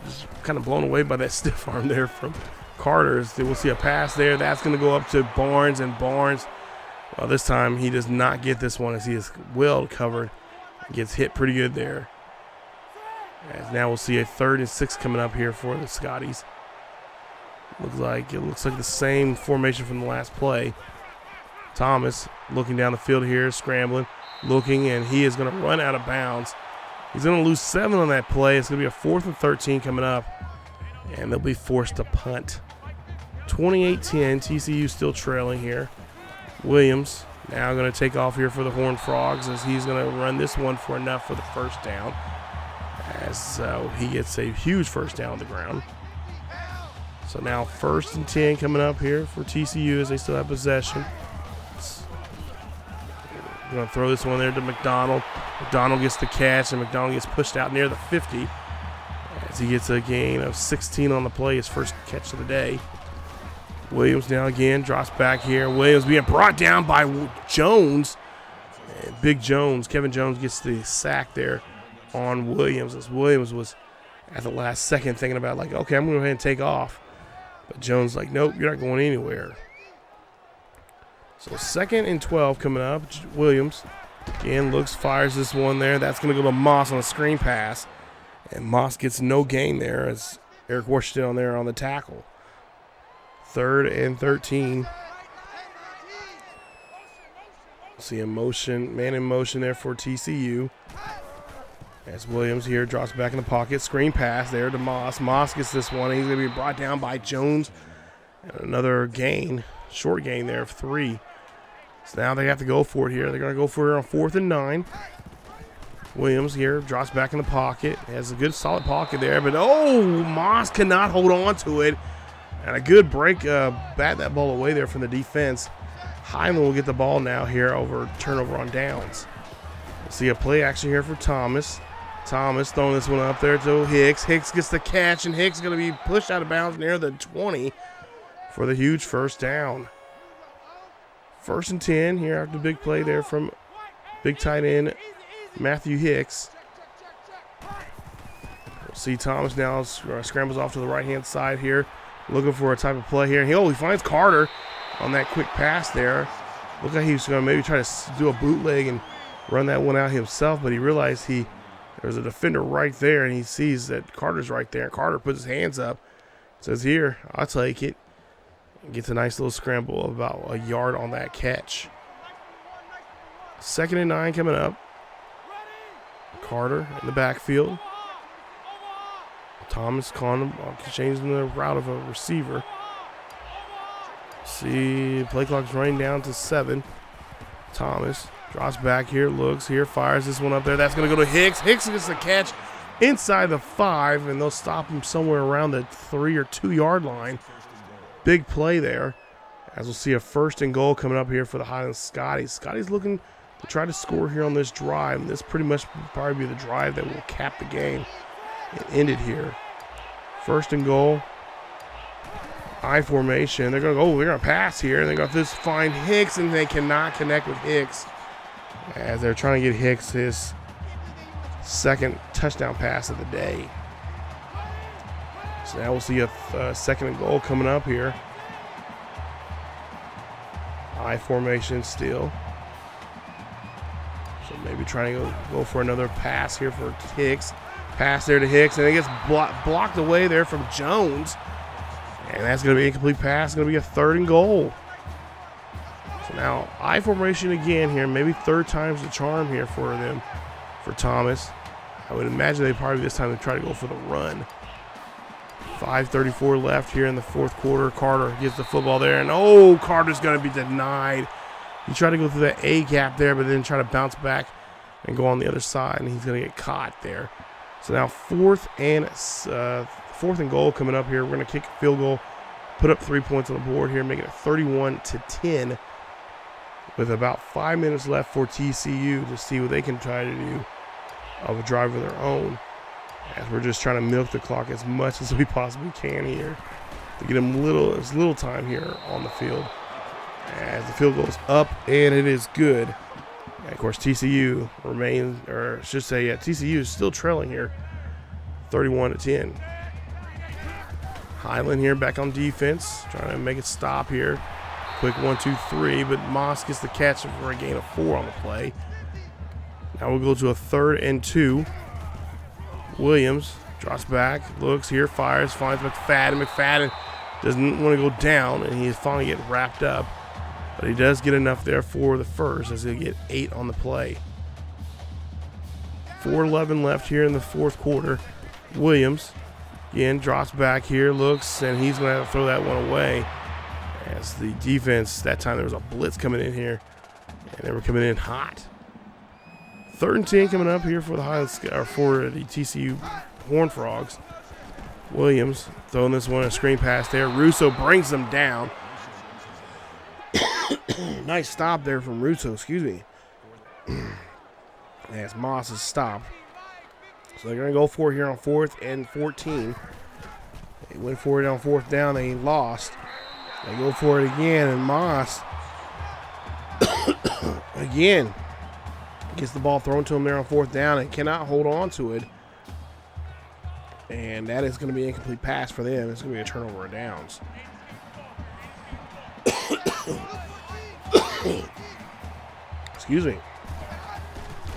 Just kind of blown away by that stiff arm there from Carter. We'll see a pass there. That's going to go up to Barnes, and Barnes, well, this time he does not get this one as he is well covered. Gets hit pretty good there. As now we'll see a 3rd and 6 coming up here for the Scotties. It looks like the same formation from the last play. Thomas looking down the field here, scrambling, looking, and he is going to run out of bounds. He's going to lose 7 on that play. It's going to be a 4th and 13 coming up, and they'll be forced to punt. 28-10, TCU still trailing here. Williams now going to take off here for the Horn Frogs, as he's going to run this one for enough for the first down. As he gets a huge first down on the ground. So now 1st and 10 coming up here for TCU as they still have possession. We're going to throw this one there to McDonald. McDonald gets the catch, and McDonald gets pushed out near the 50 as he gets a gain of 16 on the play, his first catch of the day. Williams now again drops back here. Williams being brought down by Jones. And Big Jones, Kevin Jones gets the sack there on Williams, as Williams was at the last second thinking about, like, okay, I'm going to go ahead and take off. But Jones like, nope, you're not going anywhere. So 2nd and 12 coming up. Williams again looks, fires this one there. That's going to go to Moss on a screen pass. And Moss gets no gain there as Eric Washington there on the tackle. 3rd and 13. See a motion, man in motion there for TCU. As Williams here drops back in the pocket. Screen pass there to Moss. Moss gets this one. He's going to be brought down by Jones. And another gain, short gain there of 3. So now they have to go for it here. They're going to go for it on 4th and 9. Williams here drops back in the pocket. Has a good solid pocket there. But, oh, Moss cannot hold on to it. And a good break, bat that ball away there from the defense. Highland will get the ball now here over turnover on downs. We'll see a play action here for Thomas. Thomas throwing this one up there to Hicks. Hicks gets the catch, and Hicks is going to be pushed out of bounds near the 20 for the huge first down. 1st and 10 here after the big play there from big tight end Matthew Hicks. We'll see Thomas now scrambles off to the right-hand side here, looking for a type of play here. He finds Carter on that quick pass there. Looked like he was going to maybe try to do a bootleg and run that one out himself, but he realized there's a defender right there, and he sees that Carter's right there. Carter puts his hands up, says, here, I'll take it. And gets a nice little scramble of about a yard on that catch. 2nd and 9 coming up. Carter in the backfield. Thomas changing the route of a receiver. See, play clock's running down to 7. Thomas drops back here, looks here, fires this one up there. That's going to go to Hicks. Hicks gets the catch inside the 5, and they'll stop him somewhere around the 3 or 2 yard line. Big play there, as we'll see a 1st and goal coming up here for the Highland Scotties. Scotties looking to try to score here on this drive, and this pretty much will probably be the drive that will cap the game. It ended here. 1st and goal. I formation. They're going to pass here, and they're going to find Hicks, and they cannot connect with Hicks as they're trying to get Hicks his 2nd touchdown pass of the day. So now we'll see a 2nd and goal coming up here. I formation still. So maybe trying to go for another pass here for Hicks. Pass there to Hicks, and it gets blocked away there from Jones. And that's going to be an incomplete pass. It's going to be a 3rd and goal. So now I formation again here. Maybe 3rd time's the charm here for them, for Thomas. I would imagine they probably this time they try to go for the run. 5:34 left here in the 4th quarter. Carter gets the football there, and Carter's going to be denied. He tried to go through that A gap there, but then try to bounce back and go on the other side, and he's going to get caught there. So now 4th and goal coming up here. We're going to kick a field goal, put up 3 points on the board here, make it a 31-10 with about 5 minutes left for TCU to see what they can try to do of a drive of their own, as we're just trying to milk the clock as much as we possibly can here to get them little time here on the field. As the field goes up, and it is good. And of course, TCU TCU is still trailing here, 31-10. Highland here back on defense, trying to make it stop here. Quick 1, 2, 3, but Moss gets the catch for a gain of 4 on the play. Now we'll go to a 3rd and 2. Williams drops back, looks here, fires, finds McFadden. McFadden doesn't want to go down, and he is finally getting wrapped up. But he does get enough there for the first, as he'll get 8 on the play. 4:11 left here in the 4th quarter. Williams again drops back here, looks, and he's going to have to throw that one away. As the defense, that time there was a blitz coming in here, and they were coming in hot. 3rd and 10 coming up here for the TCU Horn Frogs. Williams throwing this one, a screen pass there. Russo brings them down. Nice stop there from Russo, excuse me. As Moss is stopped. So they're going to go for it here on 4th and 14. They went for it on 4th down. They lost. They go for it again, and Moss again Gets the ball thrown to him there on 4th down and cannot hold on to it. And that is going to be an incomplete pass for them. It's going to be a turnover of downs. Excuse me.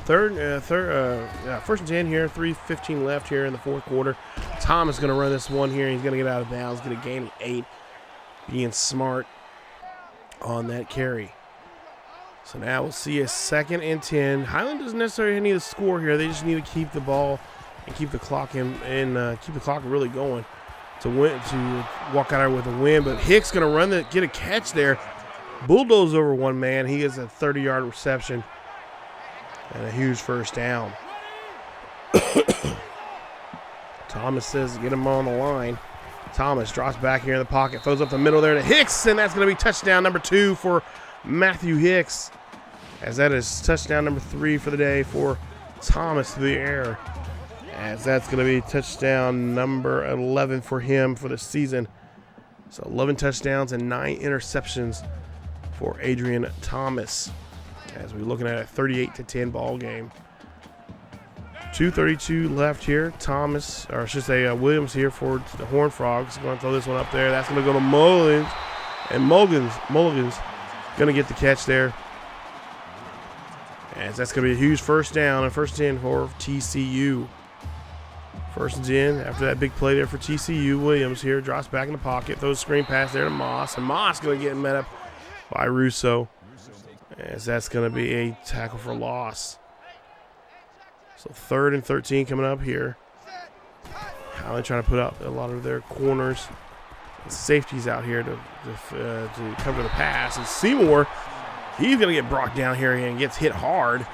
First and 10 here. 3:15 left here in the 4th quarter. Thomas is going to run this one here. He's going to get out of bounds. Get a gain of 8. Being smart on that carry. So now we'll see a 2nd and 10. Highland doesn't necessarily need to score here. They just need to keep the ball and keep the clock keep the clock really going to walk out with a win. But Hicks going to get a catch there. Bulldoze over one man. He gets a 30-yard reception and a huge first down. Thomas says get him on the line. Thomas drops back here in the pocket, throws up the middle there to Hicks, and that's going to be touchdown number 2 for Matthew Hicks, as that is touchdown number 3 for the day for Thomas through the air, as that's going to be touchdown number 11 for him for the season. So 11 touchdowns and 9 interceptions for Adrian Thomas, as we're looking at a 38-10 ball game. 2:32 left here. Williams here for the Horn Frogs. Going to throw this one up there. That's going to go to Mulligans, and Mulligan's going to get the catch there, as that's going to be a huge first down and first and 10 for TCU. First and 10 after that big play there for TCU. Williams here drops back in the pocket, throws a screen pass there to Moss, and Moss going to get met up by Russo, as that's going to be a tackle for loss. So 3rd and 13 coming up here. Highland trying to put out a lot of their corners and safeties out here to cover the pass. And Seymour, he's going to get brought down here and gets hit hard. A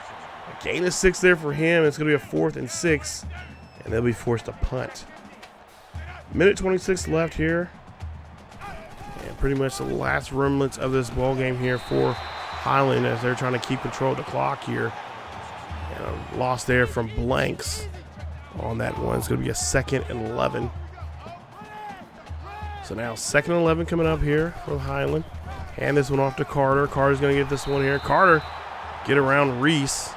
gain of 6 there for him. It's going to be a 4th and 6, and they'll be forced to punt. Minute 26 left here. And pretty much the last remnants of this ball game here for Highland, as they're trying to keep control of the clock here. And a loss there from Blanks on that one. It's going to be a 2nd and 11. So now 2nd and 11 coming up here for Highland. Hand this one off to Carter. Carter's going to get this one here. Carter get around Reese,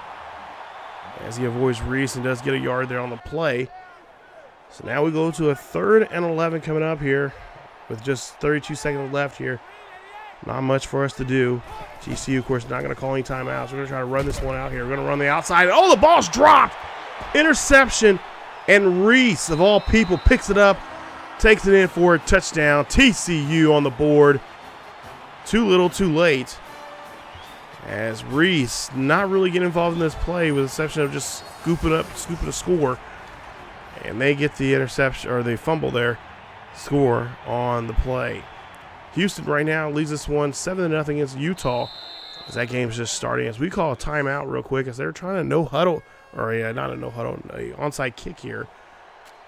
as he avoids Reese and does get a yard there on the play. So now we go to a 3rd and 11 coming up here with just 32 seconds left here. Not much for us to do. TCU, of course, not going to call any timeouts. We're going to try to run this one out here. We're going to run the outside. Oh, the ball's dropped. Interception. And Reese, of all people, picks it up, takes it in for a touchdown. TCU on the board. Too little, too late. As Reese not really getting involved in this play, with the exception of just scooping a score. And they get the interception, or they fumble their score on the play. Houston right now leads this one 7-0 against Utah, as that game's just starting. As we call a timeout real quick, as they're trying to an onside kick here.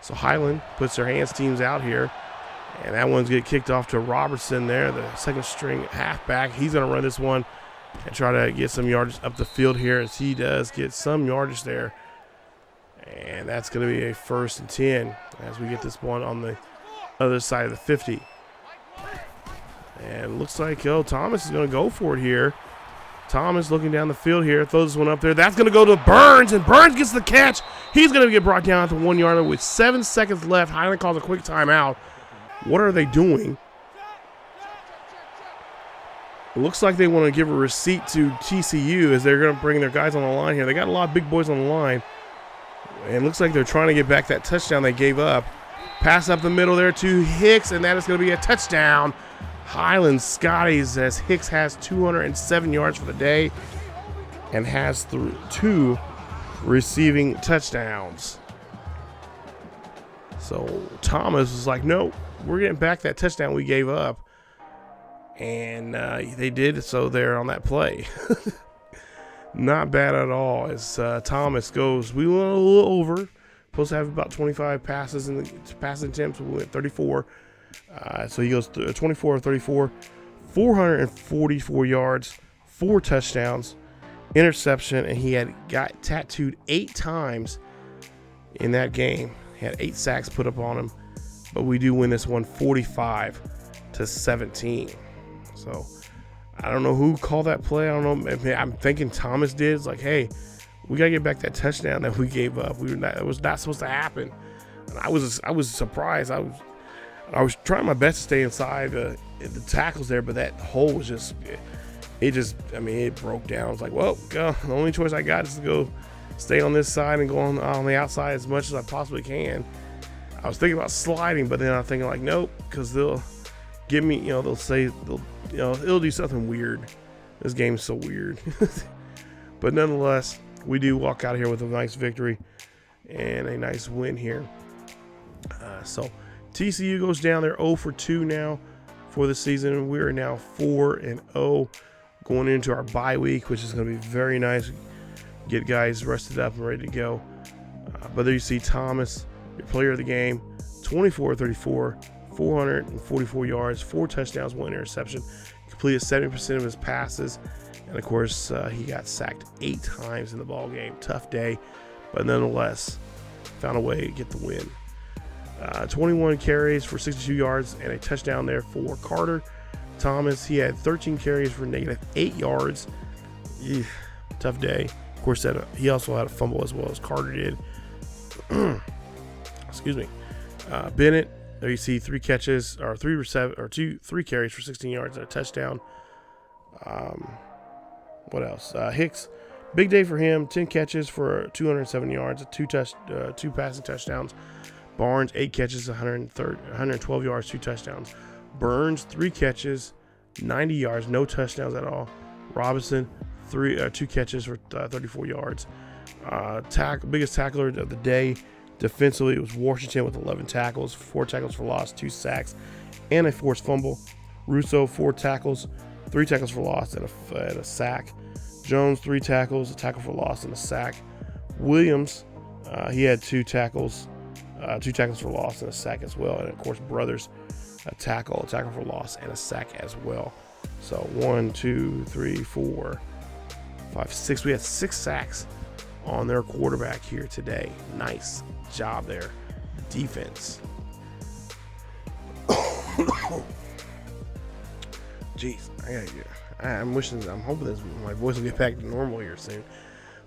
So Highland puts their hands teams out here, and that one's get kicked off to Robertson there, the 2nd string halfback. He's going to run this one and try to get some yardage up the field here, as he does get some yardage there. And that's going to be a 1st and 10 as we get this one on the other side of the 50. And looks like, Thomas is going to go for it here. Thomas looking down the field here, throws this one up there. That's going to go to Burns, and Burns gets the catch. He's going to get brought down at the 1 yard with 7 seconds left. Highland calls a quick timeout. What are they doing? It looks like they want to give a receipt to TCU, as they're going to bring their guys on the line here. They got a lot of big boys on the line. And it looks like they're trying to get back that touchdown they gave up. Pass up the middle there to Hicks, and that is going to be a touchdown. Highland Scotties, as Hicks has 207 yards for the day and has 2 receiving touchdowns. So Thomas was like, no, we're getting back that touchdown we gave up. And they did, so there on that play. Not bad at all, as Thomas goes, we went a little over. Supposed to have about 25 passes in the passing attempts. We went 34. So he goes 24 of 34, 444 yards, 4 touchdowns, interception, and he got tattooed 8 times in that game. He had 8 sacks put up on him, but we do win this one 45-17. So I don't know who called that play. I don't know. I'm thinking Thomas did. It's like, hey, We got to get back that touchdown that we gave up. It was not supposed to happen. And I was surprised. I was trying my best to stay inside the tackles there, but that hole was just, it broke down. I was like, well, the only choice I got is to go stay on this side and go on the outside as much as I possibly can. I was thinking about sliding, but then I'm thinking like, nope, because they'll give me, they'll say, it'll do something weird. This game's so weird. But nonetheless, we do walk out of here with a nice victory and a nice win here. So TCU goes down. They're 0-2 now for the season. We are now 4-0 going into our bye week, which is going to be very nice. Get guys rested up and ready to go. But there you see Thomas, your player of the game, 24-34, 444 yards, 4 touchdowns, 1 interception, completed 70% of his passes, and of course he got sacked 8 times in the ball game. Tough day, but nonetheless found a way to get the win. 21 carries for 62 yards and a touchdown there for Carter. Thomas, he had 13 carries for -8 yards. Tough day. Of course, he also had a fumble as well as Carter did. Excuse me. Bennett, there you see 3 catches or 3 carries for 16 yards and a touchdown. What else? Hicks, big day for him. 10 catches for 207 yards, 2 passing touchdowns. Barnes, 8 catches, 112 yards, 2 touchdowns. Burns, 3 catches, 90 yards, no touchdowns at all. Robinson, 2 catches for 34 yards. Biggest tackler of the day defensively, it was Washington with 11 tackles, 4 tackles for loss, 2 sacks, and a forced fumble. Russo, 4 tackles, 3 tackles for loss, and a sack. Jones, 3 tackles, a tackle for loss, and a sack. Williams, he had 2 tackles for loss, and a sack as well. And of course, Brothers, a tackle for loss, and a sack as well. So 1, 2, 3, 4, 5, 6. We had 6 sacks on their quarterback here today. Nice job there, defense. Jeez, I'm hoping my voice will get back to normal here soon.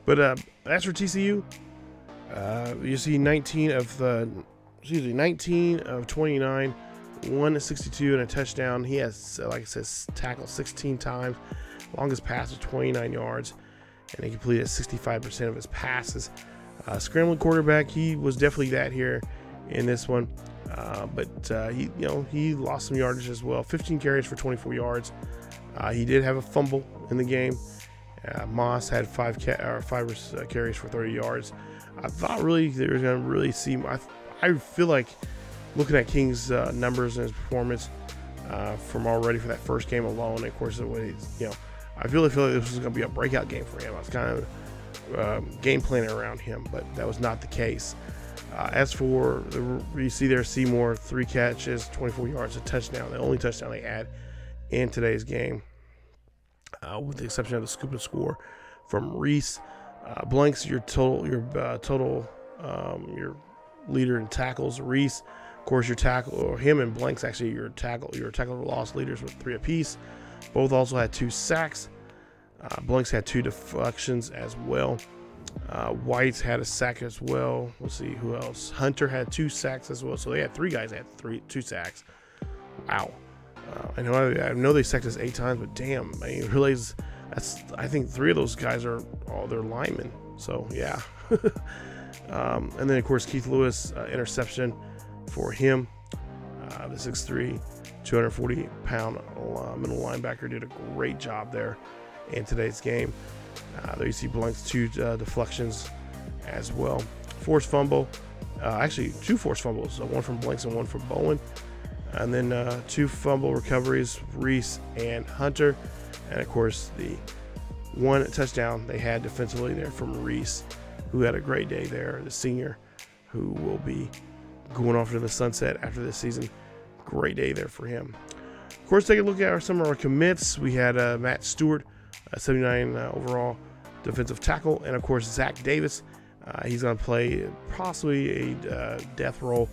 But as for TCU, you see 19 of 29, 162 and a touchdown. He has, like I said, tackled 16 times. Longest pass was 29 yards, and he completed 65% of his passes. Scrambling quarterback, he was definitely that here in this one, but he lost some yardage as well. 15 carries for 24 yards. He did have a fumble in the game. Moss had 5 carries for 30 yards. I thought really they were going to really see. I feel like looking at King's numbers and his performance from already for that first game alone, and of course the way I feel like this was going to be a breakout game for him. I was kind of game planning around him, but that was not the case. As for you see there, Seymour, 3 catches, 24 yards, a touchdown. The only touchdown they had in today's game, with the exception of the scoop and score from Reese. Blanks, your leader in tackles. Reese, of course, your tackle, or him and Blanks actually your tackle for loss leaders with 3 apiece. Both also had 2 sacks. Blanks had 2 deflections as well. White's had a sack as well. Let's see who else. Hunter had 2 sacks as well. So they had 3 guys that had 2 sacks. Wow. I know they sacked us 8 times, but damn, I realize I think 3 of those guys are they're linemen. So yeah. And then of course Keith Lewis, interception for him. The 6'3", 240-pound middle linebacker did a great job there in today's game. There you see Blank's 2 deflections as well. Forced fumble, actually 2 forced fumbles, one from Blanks and one from Bowen. And then 2 fumble recoveries, Reese and Hunter. And of course the 1 touchdown they had defensively there from Reese, who had a great day there, the senior, who will be going off into the sunset after this season. Great day there for him. Of course, take a look at some of our commits. We had Matt Stewart, 79 overall defensive tackle, and of course Zach Davis. He's going to play possibly a death role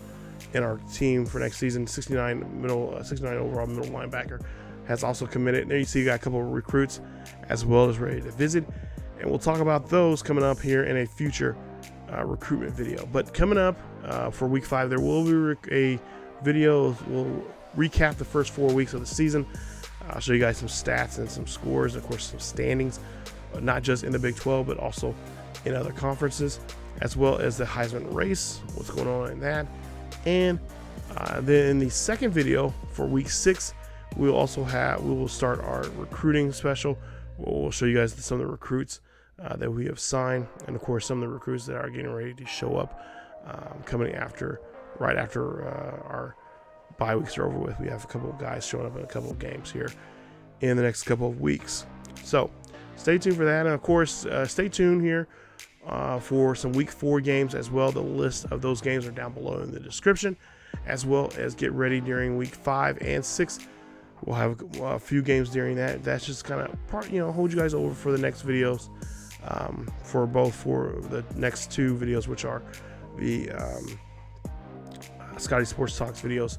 in our team for next season. 69 overall middle linebacker has also committed. And there you see you got a couple of recruits as well as ready to visit. and we'll talk about those coming up here in a future recruitment video. But coming up for week 5, there will be a video. We'll recap the first 4 weeks of the season. I'll show you guys some stats and some scores, and of course some standings, not just in the Big 12, but also in other conferences, as well as the Heisman race, what's going on in that. And then in the second video for week 6, we will start our recruiting special. We'll show you guys some of the recruits that we have signed, and of course some of the recruits that are getting ready to show up coming right after our bye weeks are over with. We have a couple of guys showing up in a couple of games here in the next couple of weeks. So stay tuned for that. And of course, stay tuned here for some week 4 games as well. The list of those games are down below in the description, as well as get ready during week 5 and 6. We'll have a few games during that. That's just kind of hold you guys over for the next videos, for the next 2 videos, which are the Scotty Sports Talks videos.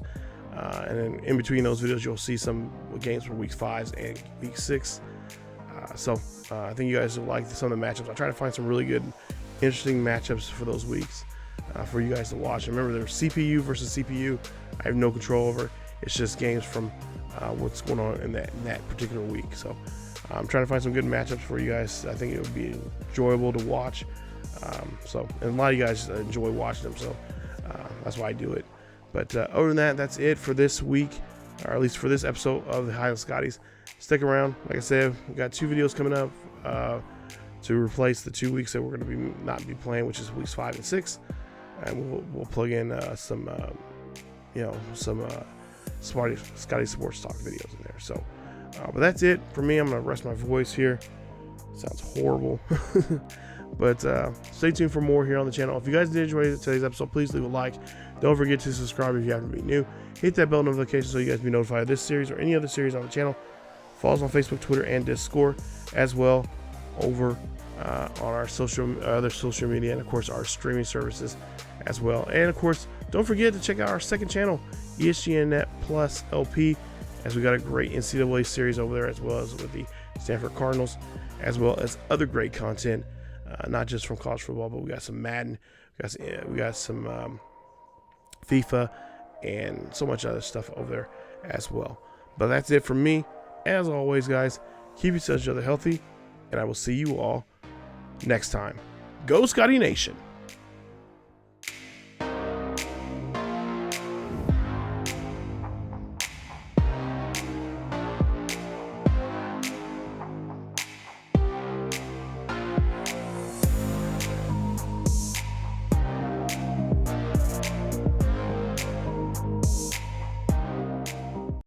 And then in between those videos, you'll see some games for week 5 and week 6. So I think you guys will like some of the matchups. I try to find some really good, interesting matchups for those weeks for you guys to watch. And remember, there's CPU versus CPU. I have no control over. It's just games from what's going on in that particular week. So I'm trying to find some good matchups for you guys. I think it would be enjoyable to watch. And a lot of you guys enjoy watching them. So that's why I do it. But other than that, that's it for this week, or at least for this episode of the Highland Scotties. Stick around. Like I said, we got 2 videos coming up to replace the 2 weeks that we're going to not be playing, which is weeks 5 and 6, and we'll plug in some Scotty Sports Talk videos in there. So, but that's it for me. I'm going to rest my voice here. Sounds horrible. But stay tuned for more here on the channel. If you guys did enjoy today's episode, please leave a like. Don't forget to subscribe if you happen to be new. Hit that bell notification so you guys be notified of this series or any other series on the channel. Follow us on Facebook, Twitter, and Discord, as well over on our other social media, and of course our streaming services as well. And of course, don't forget to check out our second channel, ESGNet Plus LP, as we got a great NCAA series over there, as well as with the Stanford Cardinals, as well as other great content. Not just from college football, but we got some Madden, we got some FIFA, and so much other stuff over there as well. But that's it from me. As always, guys, keep each other healthy, and I will see you all next time. Go Scotty Nation!